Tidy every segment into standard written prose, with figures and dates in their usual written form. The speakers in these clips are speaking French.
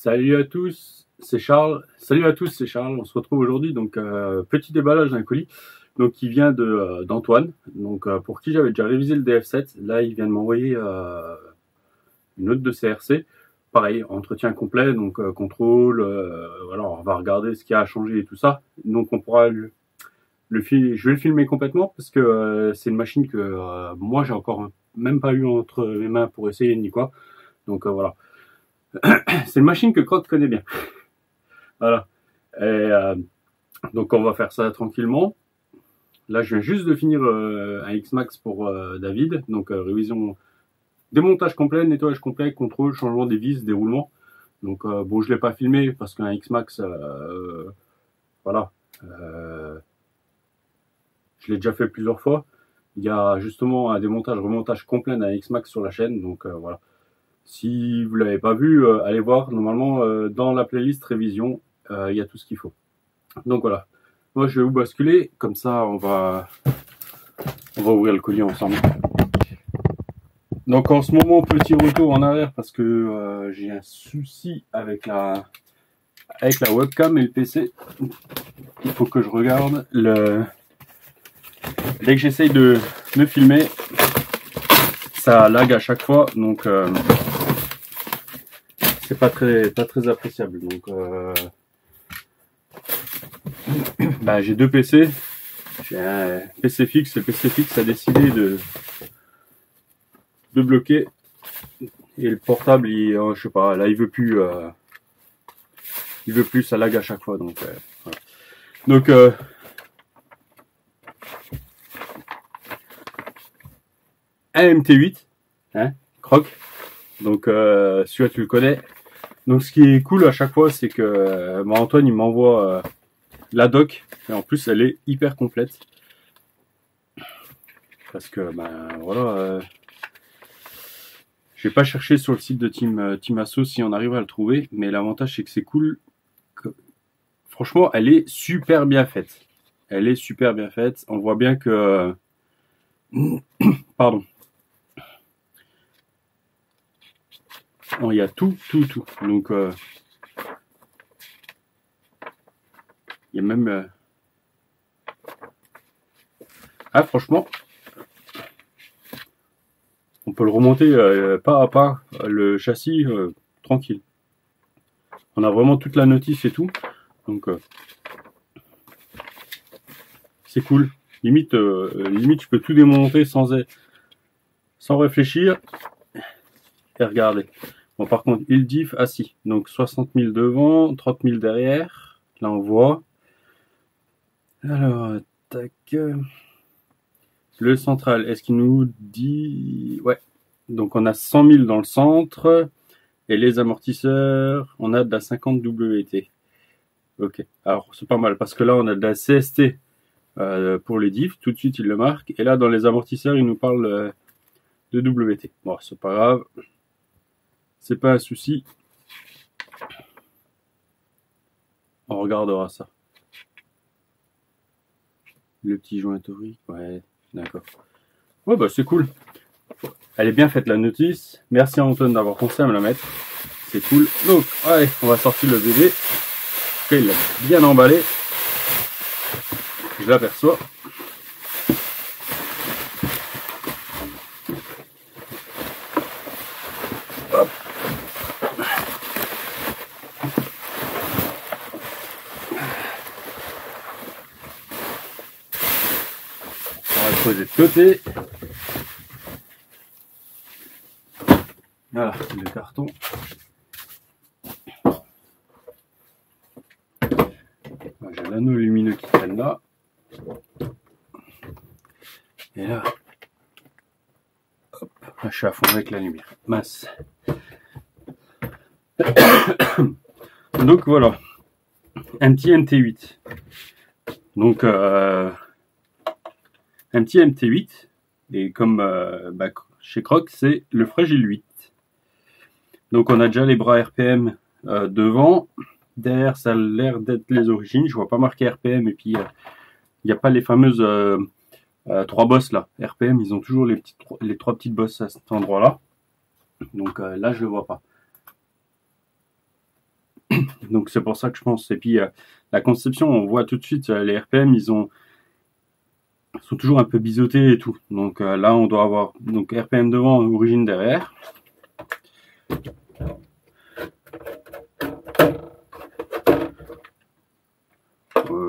Salut à tous, c'est Charles. Salut à tous, c'est Charles. On se retrouve aujourd'hui donc petit déballage d'un colis donc qui vient de d'Antoine. Donc pour qui j'avais déjà révisé le DF7. Là, il vient de m'envoyer une note de CRC. Pareil, entretien complet, donc contrôle. Voilà, on va regarder ce qui a changé et tout ça. Donc on pourra je vais le filmer complètement parce que c'est une machine que moi j'ai encore même pas eu entre mes mains pour essayer ni quoi. Donc voilà. C'est une machine que Croc connaît bien. Voilà. Et donc on va faire ça tranquillement. Là, je viens juste de finir un X-Max pour David. Donc révision, démontage complet, nettoyage complet, contrôle, changement des vis, déroulement. Donc bon, je l'ai pas filmé parce qu'un X-Max, voilà, je l'ai déjà fait plusieurs fois. Il y a justement un démontage, remontage complet d'un X-Max sur la chaîne. Donc voilà. Si vous l'avez pas vu, allez voir. Normalement, dans la playlist révision, il y a tout ce qu'il faut. Donc voilà. Moi, je vais vous basculer. Comme ça, on va ouvrir le colis ensemble. Donc en ce moment, petit retour en arrière parce que j'ai un souci avec la webcam et le PC. Il faut que je regarde dès que j'essaye de me filmer, ça lag à chaque fois. Donc c'est pas très appréciable. Donc j'ai deux PC. J'ai un PC fixe. Le PC fixe a décidé de bloquer et le portable, je sais pas. Là, il veut plus. Ça lag à chaque fois. Donc voilà. Donc un MT8, hein, Croc. Donc celui-là tu le connais. Donc ce qui est cool à chaque fois, c'est que Antoine il m'envoie la doc et en plus elle est hyper complète parce que voilà, je vais pas chercher sur le site de Team Asso si on arrive à le trouver, mais l'avantage c'est que c'est cool. Franchement, elle est super bien faite. Elle est super bien faite. On voit bien que pardon. Il y a tout. Donc il y a même franchement, on peut le remonter pas à pas, le châssis, tranquille. On a vraiment toute la notice et tout. Donc, c'est cool. Limite, je peux tout démonter sans réfléchir. Et regarder. Bon, par contre, il diff assis. Donc, 60 000 devant, 30 000 derrière. Là, on voit. Alors, tac. Le central, est-ce qu'il nous dit... Ouais. Donc, on a 100 000 dans le centre. Et les amortisseurs, on a de la 50 WT. Ok. Alors, c'est pas mal. Parce que là, on a de la CST pour les diffs. Tout de suite, il le marque. Et là, dans les amortisseurs, il nous parle de WT. Bon, c'est pas grave. C'est pas un souci. On regardera ça. Le petit joint torique. Ouais, d'accord. Ouais, c'est cool. Elle est bien faite la notice. Merci à Antoine d'avoir pensé à me la mettre. C'est cool. Donc, allez, on va sortir le bébé. Ok, il l'a bien emballé. Je l'aperçois. Hop. On va le poser de côté. Voilà, le carton. J'ai l'anneau lumineux qui traîne là. Et là, hop, là, je suis à fond avec la lumière. Mince. Donc voilà, un petit MT8. Donc un petit MT8. Et comme chez Croc, c'est le Fragile 8. Donc on a déjà les bras RPM devant. Derrière, ça a l'air d'être les origines. Je vois pas marqué RPM et puis il n'y a pas les fameuses 3 bosses là. RPM, ils ont toujours les 3 petites bosses à cet endroit-là. Donc là, je le vois pas. Donc c'est pour ça que je pense. Et puis la conception, on voit tout de suite les RPM, ils sont toujours un peu biseautés et tout. Donc là, on doit avoir donc RPM devant, origine derrière.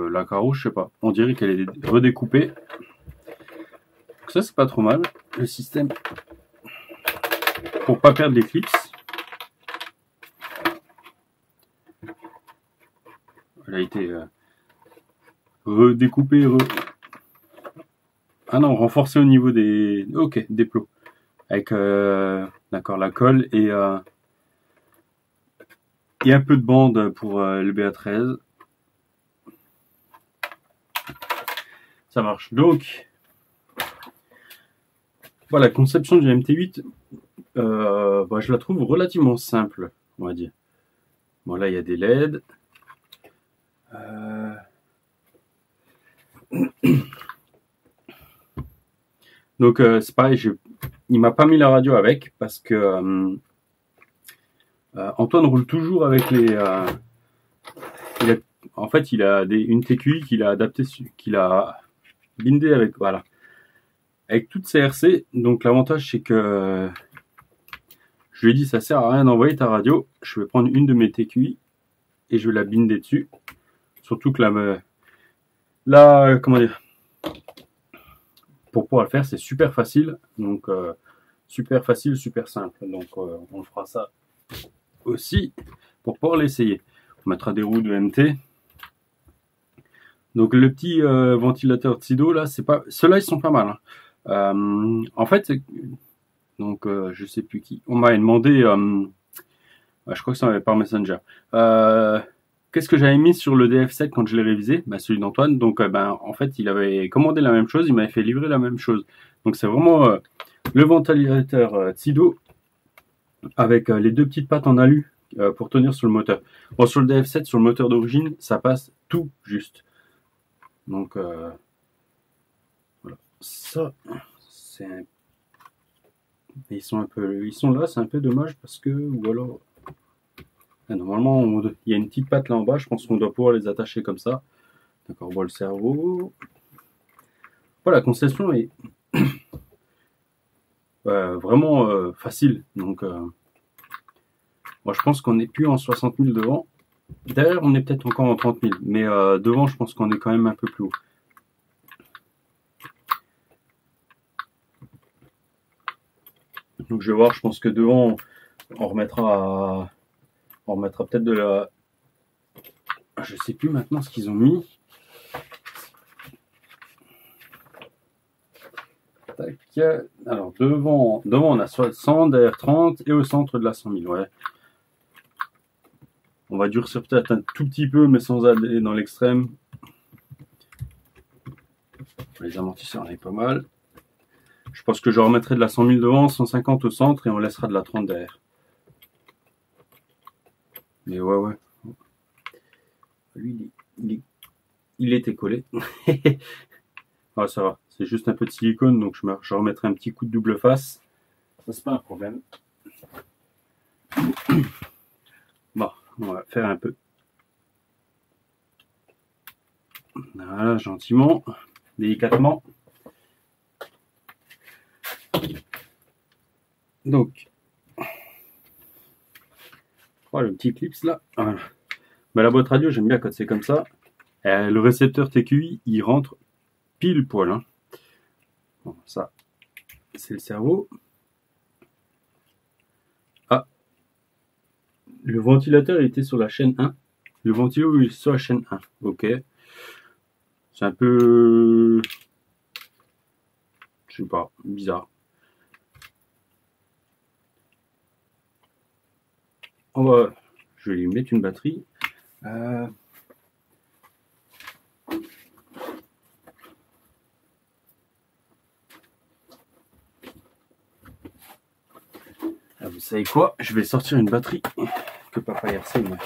La carreau, je sais pas. On dirait qu'elle est redécoupée. Donc ça, c'est pas trop mal. Le système pour pas perdre les clips. Elle a été redécoupée. Ah non, renforcée au niveau des. Ok, des plots. Avec d'accord, la colle et un peu de bande pour le BA13. Ça marche. Donc, voilà, la conception du MT8, je la trouve relativement simple, on va dire. Bon, là, il y a des LED. Donc, c'est pareil, il m'a pas mis la radio avec parce que Antoine roule toujours avec les... en fait, il a une TQI qu'il a adapté, qu'il a bindé avec, voilà, avec toutes ces RC. Donc l'avantage c'est que je lui ai dit ça sert à rien d'envoyer ta radio, je vais prendre une de mes TQI et je vais la binder dessus. Surtout que là comment dire, pour pouvoir le faire c'est super facile, donc super facile, super simple. Donc on fera ça aussi pour pouvoir l'essayer. On mettra des roues de MT. Donc le petit ventilateur Tsido là, c'est pas, ceux-là ils sont pas mal. Hein. En fait, donc je sais plus qui. On m'a demandé, je crois que ça m'avait par Messenger. Qu'est-ce que j'avais mis sur le DF7 quand je l'ai révisé? Celui d'Antoine. Donc en fait, il avait commandé la même chose, il m'avait fait livrer la même chose. Donc c'est vraiment le ventilateur Tsido avec les deux petites pattes en alu pour tenir sur le moteur. Bon, sur le DF7, sur le moteur d'origine, ça passe tout juste. Donc voilà, ça c'est ils sont là, c'est un peu dommage parce que ou alors normalement il y a une petite patte là en bas, je pense qu'on doit pouvoir les attacher comme ça. D'accord, on voit le cerveau. Voilà, la conception est vraiment facile. Donc moi je pense qu'on n'est plus en 60 000 devant. Derrière, on est peut-être encore en 30 000, mais devant, je pense qu'on est quand même un peu plus haut. Donc je vais voir, je pense que devant, on remettra peut-être de la... Je sais plus maintenant ce qu'ils ont mis. Tac. Alors devant on a 60, derrière 30 et au centre de la 100 000, ouais. On va durcir peut-être un tout petit peu, mais sans aller dans l'extrême. Les amortisseurs, on est pas mal. Je pense que je remettrai de la 100 000 devant, 150 au centre et on laissera de la 30 derrière. Mais ouais. Lui, il était collé. Ah, ça va. C'est juste un peu de silicone, donc je remettrai un petit coup de double face. Ça, c'est pas un problème. Bon. On va faire un peu. Voilà, gentiment, délicatement. Donc, le petit clips là. Voilà. La boîte radio, j'aime bien quand c'est comme ça. Le récepteur TQI, il rentre pile poil. Hein. Bon, ça, c'est le cerveau. Le ventilateur était sur la chaîne 1. Le ventilo est sur la chaîne 1. Ok. C'est un peu... Je sais pas, bizarre. Je vais lui mettre une batterie. Vous savez quoi? Je vais sortir une batterie que Papa RC m'a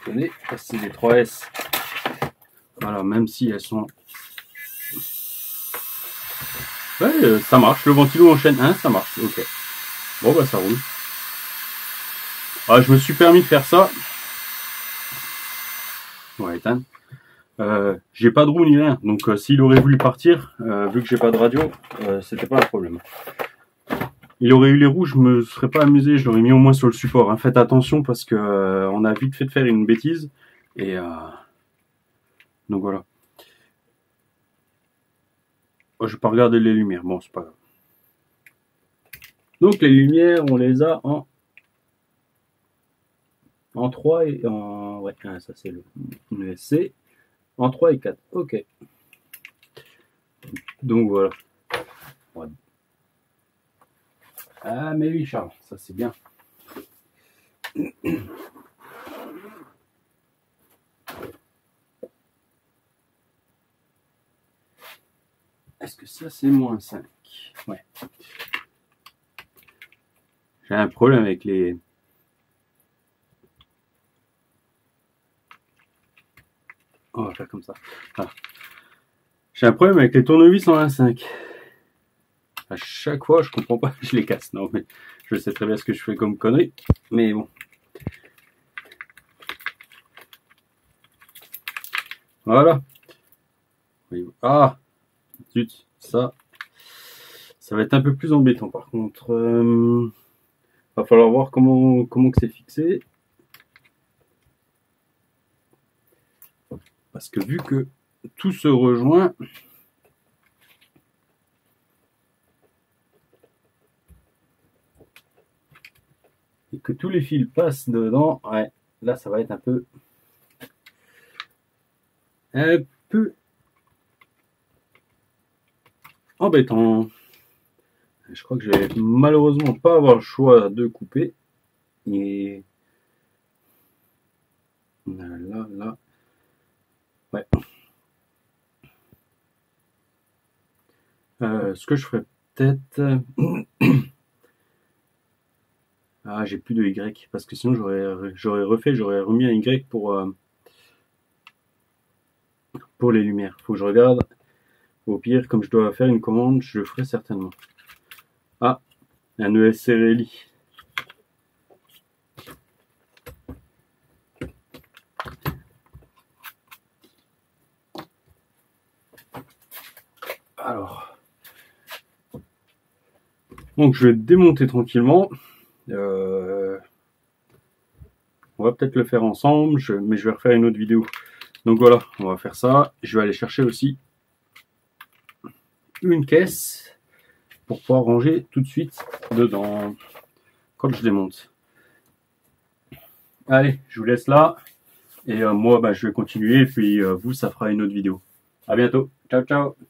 donné. C'est des 3S. Voilà, même si elles sont... Ouais, ça marche. Le ventilo en chaîne 1, ça marche. Ok. Bon, ça roule. Je me suis permis de faire ça éteindre. J'ai pas de roue ni rien, donc s'il aurait voulu partir, vu que j'ai pas de radio, c'était pas un problème. Il aurait eu les roues, je me serais pas amusé, je l'aurais mis au moins sur le support. Hein. Faites attention parce que on a vite fait de faire une bêtise. Et donc voilà. Je vais pas regarder les lumières, bon c'est pas grave. Donc les lumières, on les a en 3 et en... Ouais, ça c'est le ESC. En 3 et 4, ok. Donc voilà. Ouais. Ah mais oui Charles, ça c'est bien. Est-ce que ça c'est moins 5? Ouais. J'ai un problème avec les... On va faire comme ça. Voilà. J'ai un problème avec les tournevis en 1.5. À chaque fois, je comprends pas, je les casse. Non, mais je sais très bien ce que je fais comme connerie. Mais bon. Voilà. Ah, zut, ça va être un peu plus embêtant par contre. Va falloir voir comment que c'est fixé. Parce que vu que tout se rejoint, et que tous les fils passent dedans, ouais, là ça va être un peu embêtant. Je crois que je vais malheureusement pas avoir le choix de couper. Et là, ouais. Ce que je ferais peut-être... Ah, j'ai plus de Y, parce que sinon j'aurais remis un Y pour les lumières. Faut que je regarde. Au pire, comme je dois faire une commande, je le ferai certainement. Ah, un ESC Rally. Alors, donc je vais démonter tranquillement. On va peut-être le faire ensemble, mais je vais refaire une autre vidéo. Donc voilà, on va faire ça. Je vais aller chercher aussi une caisse pour pouvoir ranger tout de suite dedans quand je démonte. Allez, je vous laisse là. Et moi, je vais continuer. Et puis vous, ça fera une autre vidéo. À bientôt. Ciao, ciao.